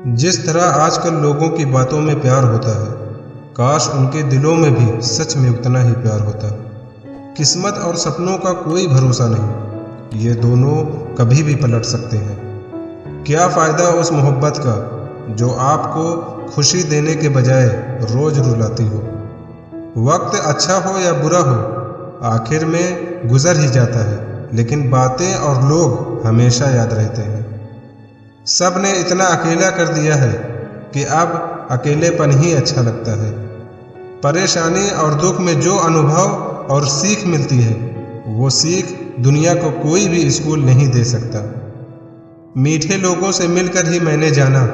जिस तरह आजकल लोगों की बातों में प्यार होता है, काश उनके दिलों में भी सच में उतना ही प्यार होता। किस्मत और सपनों का कोई भरोसा नहीं, ये दोनों कभी भी पलट सकते हैं। क्या फ़ायदा उस मोहब्बत का जो आपको खुशी देने के बजाय रोज़ रुलाती हो। वक्त अच्छा हो या बुरा हो, आखिर में गुजर ही जाता है, लेकिन बातें और लोग हमेशा याद रहते हैं। सब ने इतना अकेला कर दिया है कि अब अकेलेपन ही अच्छा लगता है। परेशानी और दुख में जो अनुभव और सीख मिलती है, वो सीख दुनिया को कोई भी स्कूल नहीं दे सकता। मीठे लोगों से मिलकर ही मैंने जाना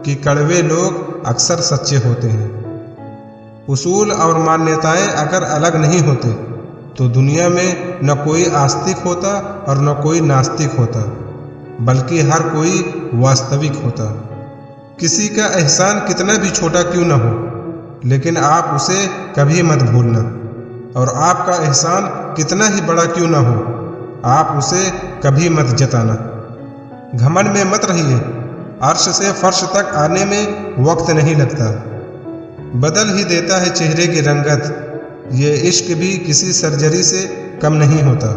कि कड़वे लोग अक्सर सच्चे होते हैं। उसूल और मान्यताएं अगर अलग नहीं होते तो दुनिया में न कोई आस्तिक होता और न कोई नास्तिक होता, बल्कि हर कोई वास्तविक होता। किसी का एहसान कितना भी छोटा क्यों न हो, लेकिन आप उसे कभी मत भूलना, और आपका एहसान कितना ही बड़ा क्यों न हो, आप उसे कभी मत जताना। घमंड में मत रहिए, अर्श से फर्श तक आने में वक्त नहीं लगता, बदल ही देता है चेहरे की रंगत। ये इश्क भी किसी सर्जरी से कम नहीं होता।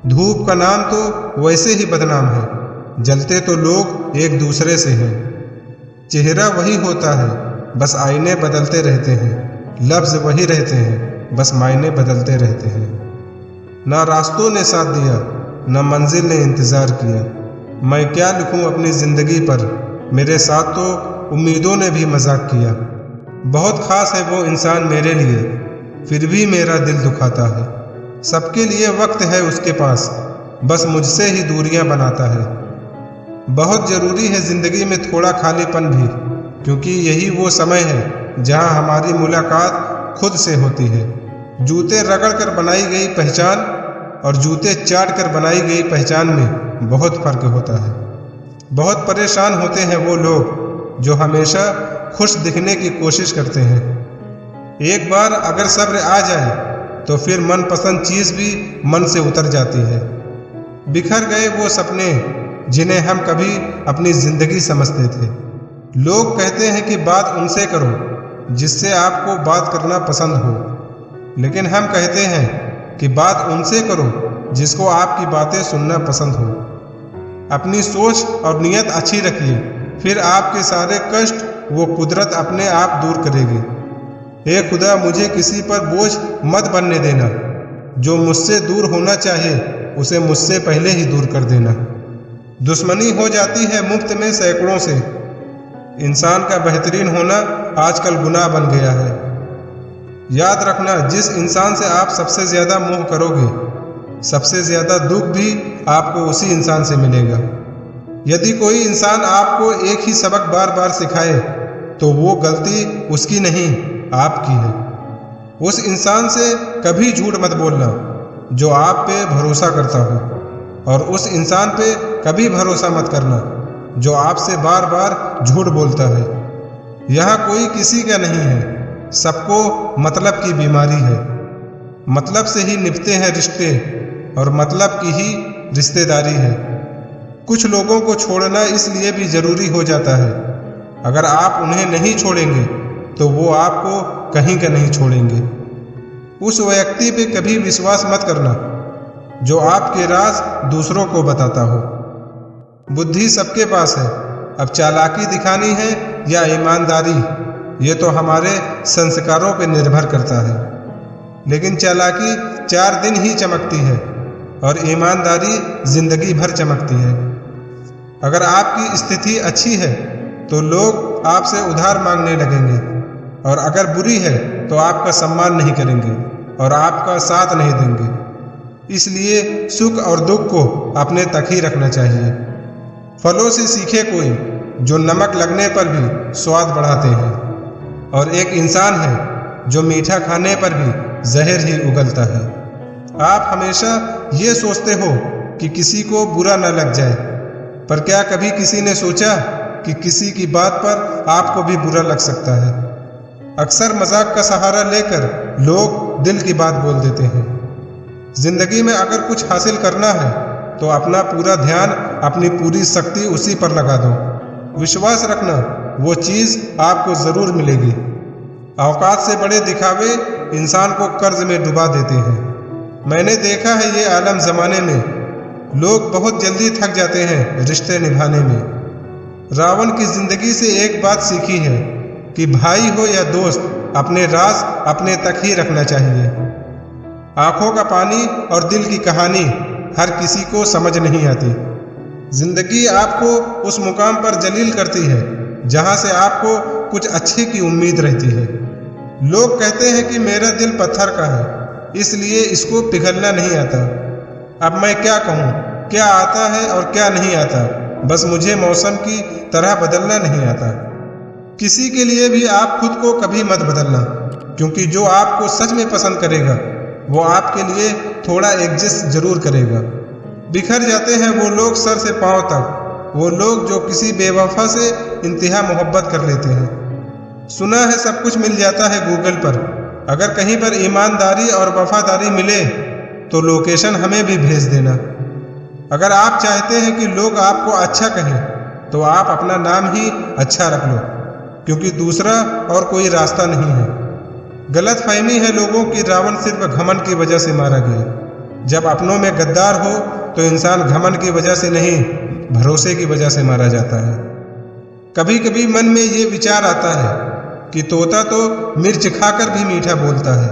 धूप का नाम तो वैसे ही बदनाम है, जलते तो लोग एक दूसरे से हैं। चेहरा वही होता है, बस आईने बदलते रहते हैं। लफ्ज़ वही रहते हैं, बस मायने बदलते रहते हैं। ना रास्तों ने साथ दिया, ना मंजिल ने इंतज़ार किया। मैं क्या लिखूं अपनी ज़िंदगी पर, मेरे साथ तो उम्मीदों ने भी मजाक किया। बहुत ख़ास है वो इंसान मेरे लिए, फिर भी मेरा दिल दुखाता है। सबके लिए वक्त है उसके पास, बस मुझसे ही दूरियां बनाता है। बहुत ज़रूरी है ज़िंदगी में थोड़ा खालीपन भी, क्योंकि यही वो समय है जहां हमारी मुलाकात खुद से होती है। जूते रगड़ कर बनाई गई पहचान और जूते चाट कर बनाई गई पहचान में बहुत फ़र्क होता है। बहुत परेशान होते हैं वो लोग जो हमेशा खुश दिखने की कोशिश करते हैं। एक बार अगर सब्र आ जाए तो फिर मनपसंद चीज़ भी मन से उतर जाती है। बिखर गए वो सपने जिन्हें हम कभी अपनी ज़िंदगी समझते थे। लोग कहते हैं कि बात उनसे करो जिससे आपको बात करना पसंद हो, लेकिन हम कहते हैं कि बात उनसे करो जिसको आपकी बातें सुनना पसंद हो। अपनी सोच और नीयत अच्छी रखिए, फिर आपके सारे कष्ट वो कुदरत अपने आप दूर करेगी। हे खुदा, मुझे किसी पर बोझ मत बनने देना। जो मुझसे दूर होना चाहे उसे मुझसे पहले ही दूर कर देना। दुश्मनी हो जाती है मुफ्त में सैकड़ों से। इंसान का बेहतरीन होना आजकल गुनाह बन गया है। याद रखना, जिस इंसान से आप सबसे ज़्यादा मोह करोगे, सबसे ज़्यादा दुख भी आपको उसी इंसान से मिलेगा। यदि कोई इंसान आपको एक ही सबक बार बार सिखाए तो वो गलती उसकी नहीं, आपकी है। उस इंसान से कभी झूठ मत बोलना जो आप पे भरोसा करता हो, और उस इंसान पे कभी भरोसा मत करना जो आपसे बार बार झूठ बोलता है। यहाँ कोई किसी का नहीं है, सबको मतलब की बीमारी है। मतलब से ही निभते हैं रिश्ते, और मतलब की ही रिश्तेदारी है। कुछ लोगों को छोड़ना इसलिए भी ज़रूरी हो जाता है, अगर आप उन्हें नहीं छोड़ेंगे तो वो आपको कहीं का नहीं छोड़ेंगे। उस व्यक्ति पे कभी विश्वास मत करना जो आपके राज दूसरों को बताता हो। बुद्धि सबके पास है, अब चालाकी दिखानी है या ईमानदारी, ये तो हमारे संस्कारों पे निर्भर करता है। लेकिन चालाकी 4 दिन ही चमकती है और ईमानदारी जिंदगी भर चमकती है। अगर आपकी स्थिति अच्छी है तो लोग आपसे उधार मांगने लगेंगे, और अगर बुरी है तो आपका सम्मान नहीं करेंगे और आपका साथ नहीं देंगे। इसलिए सुख और दुख को अपने तक ही रखना चाहिए। फलों से सीखे कोई जो नमक लगने पर भी स्वाद बढ़ाते हैं, और एक इंसान है जो मीठा खाने पर भी जहर ही उगलता है। आप हमेशा ये सोचते हो कि किसी को बुरा न लग जाए, पर क्या कभी किसी ने सोचा कि किसी की बात पर आपको भी बुरा लग सकता है। अक्सर मजाक का सहारा लेकर लोग दिल की बात बोल देते हैं। जिंदगी में अगर कुछ हासिल करना है तो अपना पूरा ध्यान, अपनी पूरी शक्ति उसी पर लगा दो, विश्वास रखना, वो चीज़ आपको ज़रूर मिलेगी। औकात से बड़े दिखावे इंसान को कर्ज में डुबा देते हैं। मैंने देखा है ये आलम ज़माने में लोग बहुत जल्दी थक जाते हैं रिश्ते निभाने में। रावण की ज़िंदगी से एक बात सीखी है कि भाई हो या दोस्त, अपने राज अपने तक ही रखना चाहिए। आंखों का पानी और दिल की कहानी हर किसी को समझ नहीं आती। जिंदगी आपको उस मुकाम पर जलील करती है जहां से आपको कुछ अच्छे की उम्मीद रहती है। लोग कहते हैं कि मेरा दिल पत्थर का है, इसलिए इसको पिघलना नहीं आता। अब मैं क्या कहूँ, क्या आता है और क्या नहीं आता, बस मुझे मौसम की तरह बदलना नहीं आता। किसी के लिए भी आप खुद को कभी मत बदलना, क्योंकि जो आपको सच में पसंद करेगा वो आपके लिए थोड़ा एडजस्ट जरूर करेगा। बिखर जाते हैं वो लोग सर से पांव तक, वो लोग जो किसी बेवफा से इंतहा मोहब्बत कर लेते हैं। सुना है सब कुछ मिल जाता है गूगल पर, अगर कहीं पर ईमानदारी और वफादारी मिले तो लोकेशन हमें भी भेज देना। अगर आप चाहते हैं कि लोग आपको अच्छा कहें तो आप अपना नाम ही अच्छा रख लो, क्योंकि दूसरा और कोई रास्ता नहीं है। गलत फहमी है लोगों की रावण सिर्फ घमंड की वजह से मारा गया। जब अपनों में गद्दार हो तो इंसान घमंड की वजह से नहीं, भरोसे की वजह से मारा जाता है। कभी कभी मन में ये विचार आता है कि तोता तो मिर्च खाकर भी मीठा बोलता है,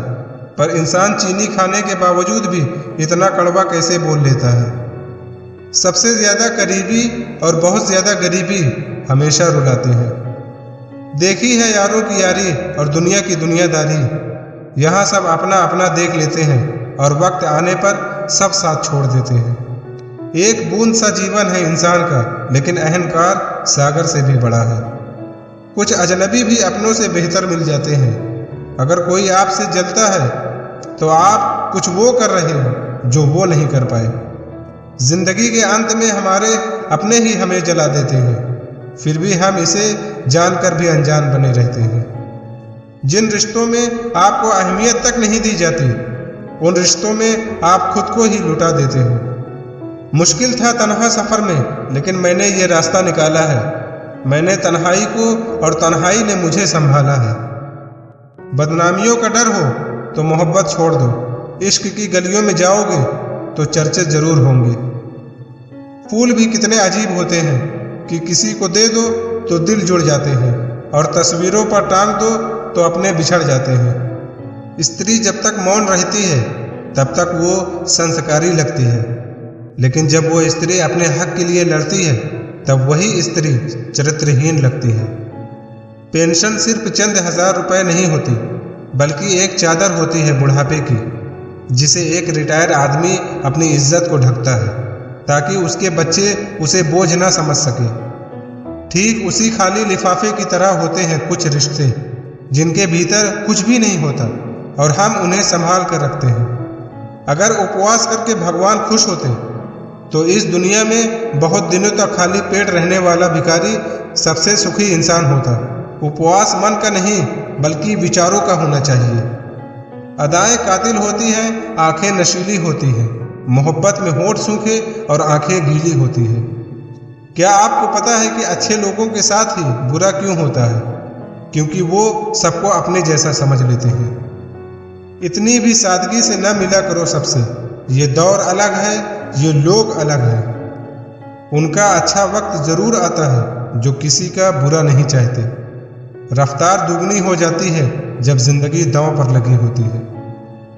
पर इंसान चीनी खाने के बावजूद भी इतना कड़वा कैसे बोल लेता है। सबसे ज्यादा करीबी और बहुत ज्यादा गरीबी हमेशा रुलाते हैं। देखी है यारों की यारी और दुनिया की दुनियादारी, यहाँ सब अपना अपना देख लेते हैं और वक्त आने पर सब साथ छोड़ देते हैं। एक बूंद सा जीवन है इंसान का, लेकिन अहंकार सागर से भी बड़ा है। कुछ अजनबी भी अपनों से बेहतर मिल जाते हैं। अगर कोई आपसे जलता है तो आप कुछ वो कर रहे हो जो वो नहीं कर पाए। जिंदगी के अंत में हमारे अपने ही हमें जला देते हैं, फिर भी हम इसे जानकर भी अनजान बने रहते हैं। जिन रिश्तों में आपको अहमियत तक नहीं दी जाती, उन रिश्तों में आप खुद को ही लुटा देते हो। मुश्किल था तन्हा सफर में, लेकिन मैंने ये रास्ता निकाला है। मैंने तन्हाई को और तन्हाई ने मुझे संभाला है। बदनामियों का डर हो तो मोहब्बत छोड़ दो। इश्क की गलियों में जाओगे तो चर्चे जरूर होंगे। फूल भी कितने अजीब होते हैं कि किसी को दे दो तो दिल जुड़ जाते हैं, और तस्वीरों पर टांग दो तो अपने बिछड़ जाते हैं। स्त्री जब तक मौन रहती है तब तक वो संस्कारी लगती है, लेकिन जब वो स्त्री अपने हक के लिए लड़ती है तब वही स्त्री चरित्रहीन लगती है। पेंशन सिर्फ चंद हजार रुपए नहीं होती, बल्कि एक चादर होती है बुढ़ापे की, जिसे एक रिटायर आदमी अपनी इज्जत को ढकता है ताकि उसके बच्चे उसे बोझ ना समझ सके। ठीक उसी खाली लिफाफे की तरह होते हैं कुछ रिश्ते, जिनके भीतर कुछ भी नहीं होता और हम उन्हें संभाल कर रखते हैं। अगर उपवास करके भगवान खुश होते तो इस दुनिया में बहुत दिनों तक खाली पेट रहने वाला भिखारी सबसे सुखी इंसान होता। उपवास मन का नहीं, बल्कि विचारों का होना चाहिए। अदाएं कातिल होती हैं, आंखें नशीली होती हैं। मोहब्बत में होंठ सूखे और आंखें गीली होती हैं। क्या आपको पता है कि अच्छे लोगों के साथ ही बुरा क्यों होता है? क्योंकि वो सबको अपने जैसा समझ लेते हैं। इतनी भी सादगी से न मिला करो सबसे। ये दौर अलग है, ये लोग अलग हैं। उनका अच्छा वक्त जरूर आता है जो किसी का बुरा नहीं चाहते। रफ्तार दुगनी हो जाती है जब जिंदगी दांव पर लगी होती है।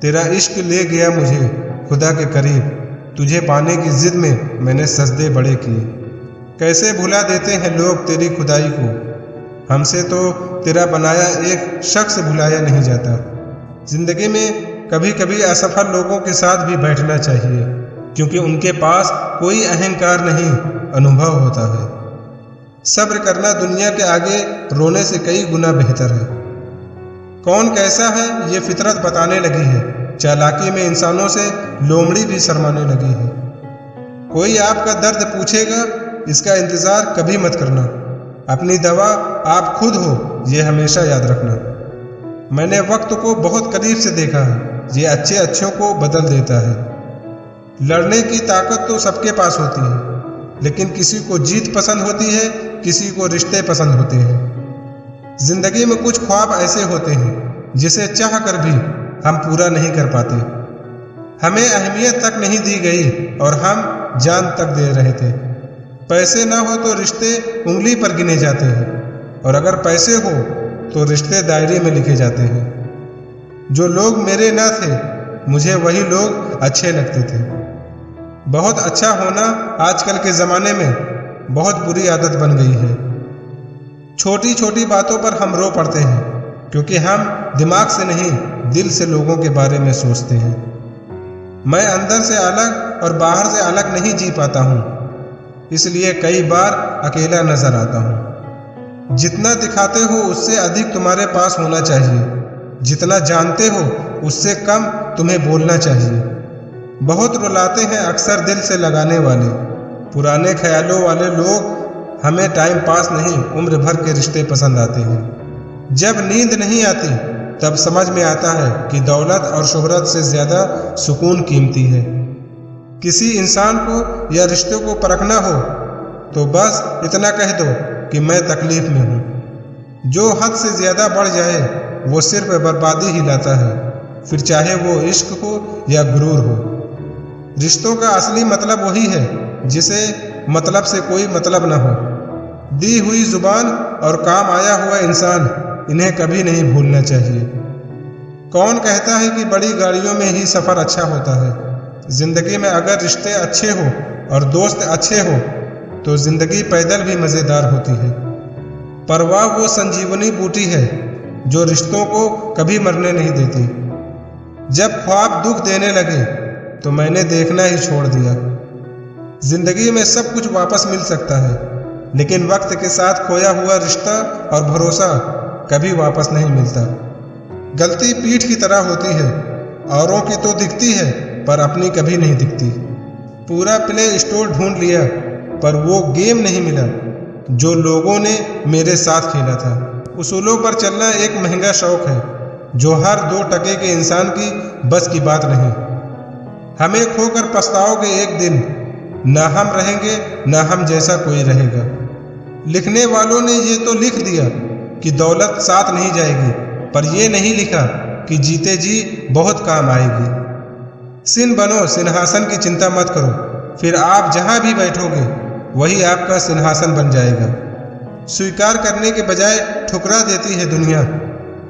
तेरा इश्क ले गया मुझे खुदा के करीब, तुझे पाने की जिद में मैंने सजदे बड़े किए। कैसे भुला देते हैं लोग तेरी खुदाई को, हमसे तो तेरा बनाया एक शख्स भुलाया नहीं जाता। जिंदगी में कभी कभी असफल लोगों के साथ भी बैठना चाहिए, क्योंकि उनके पास कोई अहंकार नहीं, अनुभव होता है। सब्र करना दुनिया के आगे रोने से कई गुना बेहतर है। कौन कैसा है ये फितरत बताने लगी है। चालाकी में इंसानों से लोमड़ी भी शर्माने लगी है। कोई आपका दर्द पूछेगा, इसका इंतजार कभी मत करना। अपनी दवा आप खुद हो, ये हमेशा याद रखना। मैंने वक्त को बहुत करीब से देखा है, ये अच्छे अच्छों को बदल देता है। लड़ने की ताकत तो सबके पास होती है, लेकिन किसी को जीत पसंद होती है किसी को रिश्ते पसंद होते हैं। जिंदगी में कुछ ख्वाब ऐसे होते हैं जिसे चाह कर भी हम पूरा नहीं कर पाते। हमें अहमियत तक नहीं दी गई और हम जान तक दे रहे थे। पैसे ना हो तो रिश्ते उंगली पर गिने जाते हैं और अगर पैसे हो तो रिश्ते डायरी में लिखे जाते हैं। जो लोग मेरे ना थे मुझे वही लोग अच्छे लगते थे। बहुत अच्छा होना आजकल के ज़माने में बहुत बुरी आदत बन गई है। छोटी छोटी बातों पर हम रो पड़ते हैं क्योंकि हम दिमाग से नहीं दिल से लोगों के बारे में सोचते हैं। मैं अंदर से अलग और बाहर से अलग नहीं जी पाता हूँ, इसलिए कई बार अकेला नजर आता हूँ। जितना दिखाते हो उससे अधिक तुम्हारे पास होना चाहिए। जितना जानते हो उससे कम तुम्हें बोलना चाहिए। बहुत रुलाते हैं अक्सर दिल से लगाने वाले। पुराने ख्यालों वाले लोग हमें टाइम पास नहीं उम्र भर के रिश्ते पसंद आते हैं। जब नींद नहीं आती तब समझ में आता है कि दौलत और शोहरत से ज़्यादा सुकून कीमती है। किसी इंसान को या रिश्ते को परखना हो तो बस इतना कह दो कि मैं तकलीफ में हूँ। जो हद से ज़्यादा बढ़ जाए वो सिर्फ बर्बादी ही लाता है, फिर चाहे वो इश्क हो या गुरूर हो। रिश्तों का असली मतलब वही है जिसे मतलब से कोई मतलब न हो। दी हुई जुबान और काम आया हुआ इंसान, इन्हें कभी नहीं भूलना चाहिए। कौन कहता है कि बड़ी गाड़ियों में ही सफ़र अच्छा होता है? जिंदगी में अगर रिश्ते अच्छे हो और दोस्त अच्छे हो तो जिंदगी पैदल भी मज़ेदार होती है। परवाह वो संजीवनी बूटी है जो रिश्तों को कभी मरने नहीं देती। जब ख्वाब दुख देने लगे तो मैंने देखना ही छोड़ दिया। जिंदगी में सब कुछ वापस मिल सकता है, लेकिन वक्त के साथ खोया हुआ रिश्ता और भरोसा कभी वापस नहीं मिलता। गलती पीठ की तरह होती है, औरों की तो दिखती है पर अपनी कभी नहीं दिखती। पूरा प्ले स्टोर ढूंढ लिया पर वो गेम नहीं मिला जो लोगों ने मेरे साथ खेला था। उसूलों पर चलना एक महंगा शौक है जो हर 2 टके के इंसान की बस की बात नहीं। हमें खोकर पछताओगे एक दिन, ना हम रहेंगे ना हम जैसा कोई रहेगा। लिखने वालों ने ये तो लिख दिया कि दौलत साथ नहीं जाएगी, पर ये नहीं लिखा कि जीते जी बहुत काम आएगी। सिन बनो, सिंहासन की चिंता मत करो, फिर आप जहाँ भी बैठोगे वही आपका सिंहासन बन जाएगा। स्वीकार करने के बजाय ठुकरा देती है दुनिया।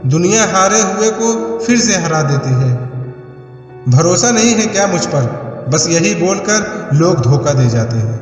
दुनिया हारे हुए को फिर से हरा देती है। भरोसा नहीं है क्या मुझ पर? बस यही बोलकर लोग धोखा दे जाते हैं।